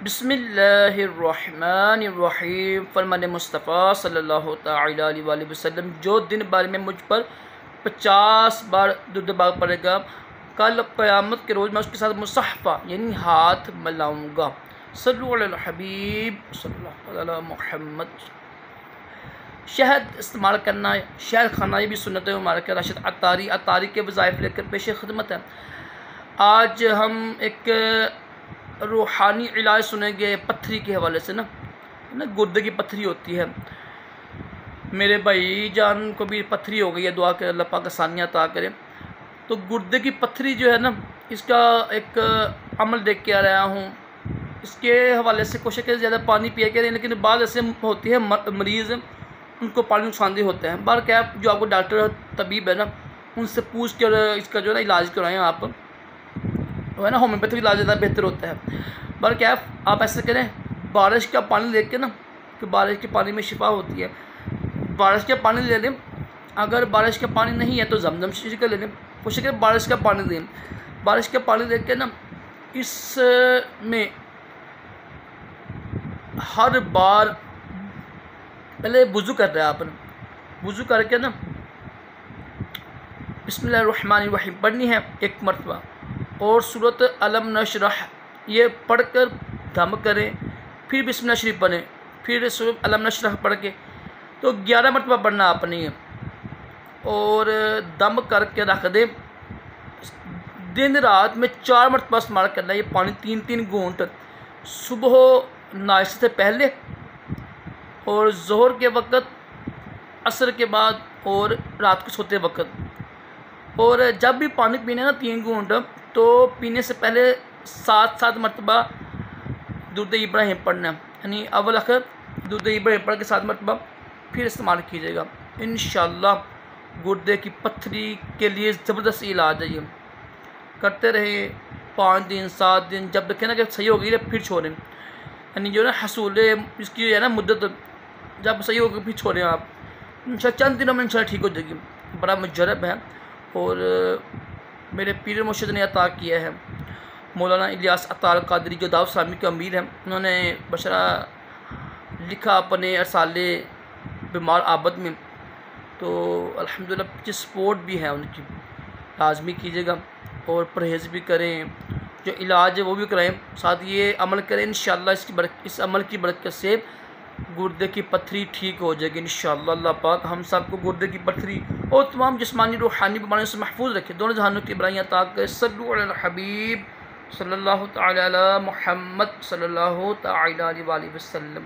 बिस्मिल्लाहिर्रहमानिर्रहीम। फरमान मुस्तफ़ा सल्लल्लाहु तआला अलैहि वसल्लम, जो दिन भर में मुझ पर 50 बार दुरूद पाक पढ़ेगा, कल क़यामत के रोज़ मैं उसके साथ मुसहफ़ा यानी हाथ मिलाऊँगा। सल्लु अलल हबीब सल्लल्लाहु अलैहि मुहम्मद। शहद इस्तेमाल करना, शहद खाना, ये भी सुन्नत मुबारक है। राशिद अतारी के वज़ाइफ लेकर पेश खिदमत है। आज हम एक रूहानी इलाज सुनेंगे पत्थरी के हवाले से ना गुर्दे की पत्थरी होती है। मेरे भाई जान को भी पत्थरी हो गई है, दुआ कर अल्लाह पाक आसानियाँ अता करे। तो गुर्दे की पत्थरी जो है ना, इसका एक अमल देख के आ रहा हूँ। इसके हवाले से कोशिश करें ज़्यादा पानी पिया करें, लेकिन बाद ऐसे होती है मरीज़ उनको पानी नुकसानदेह होता है। बार क्या जो आपको डॉक्टर तबीब है ना, उनसे पूछ कर इसका जो है ना इलाज कराएँ आप, है ना। होम्योपैथिक इलाज ज़्यादा बेहतर होता है। पर क्या आप ऐसे करें, बारिश का पानी लेके ना, कि बारिश के पानी में शिफा होती है। बारिश का पानी ले लें, अगर बारिश का पानी नहीं है तो जमजम शीशी का ले लें। कोशिश करें बारिश का पानी दें। बारिश का पानी लेके ना, इसमें हर बार पहले वुज़ू कर रहे हैं आप, वुज़ू करके ना बिस्मिल्लाहिर्रहमानिर्रहीम पढ़नी है एक मरतबा, और सूरत अलम नशरह ये पढ़कर दम करें, फिर बिस्मिल्लाह शरीफ पढ़ें, फिर सूरत अलम नशरह पढ़ के तो 11 मरतबा पढ़ना आपने है, और दम करके रख दें। दिन रात में 4 मरतबा इस्तेमाल करना है ये पानी, 3-3 घूंट, सुबह नाश्ते से पहले और ज़ोहर के वक़्त, असर के बाद और रात को सोते वक़्त। और जब भी पानी पीना है ना 3 घूंट, तो पीने से पहले 7-7 मरतबा दुरूद इब्राहिम पढ़ना, यानी अव्वल आखिर दुरूद इब्राहिम पढ़ के 7 मरतबा फिर इस्तेमाल कीजिएगा। इंशाअल्लाह गुर्दे की पत्थरी के लिए ज़बरदस्त इलाज है ये। करते रहे 5 दिन 7 दिन, जब देखें ना कि सही हो गई फिर छोड़ें, यानी जो है ना हसूल इसकी है ना मुद्दत, जब सही होगी फिर छोड़ें आप। इंशाअल्लाह चंद दिनों में इंशाअल्लाह ठीक हो जाएगी। बड़ा मुजरब है और मेरे पीर मुर्शिद ने अता किया है। मौलाना इलियास अतार कादरी जो दाऊद इस्लामी के अमीर हैं, उन्होंने बशरा लिखा अपने अरसाले बीमार आबद में। तो अल्हम्दुलिल्लाह पीछे सपोर्ट भी है उनकी, लाजमी कीजिएगा और परहेज़ भी करें, जो इलाज है वो भी कराएं, साथ ये अमल करें। इंशाअल्लाह इस अमल की बरकत से गुर्दे की पत्थरी ठीक हो जाएगी इंशाअल्लाह। अल्लाह पाक हम सब को गुर्दे की पत्थरी और तमाम जिस्मानी रूहानी बीमारियों से महफूज रखे, दोनों जहानों की बराइयाँ अता करे। सल्लु अलल हबीब सल्लल्लाहु तआला अला मुहम्मद सल्लल्लाहु तआला अलैहि वसल्लम।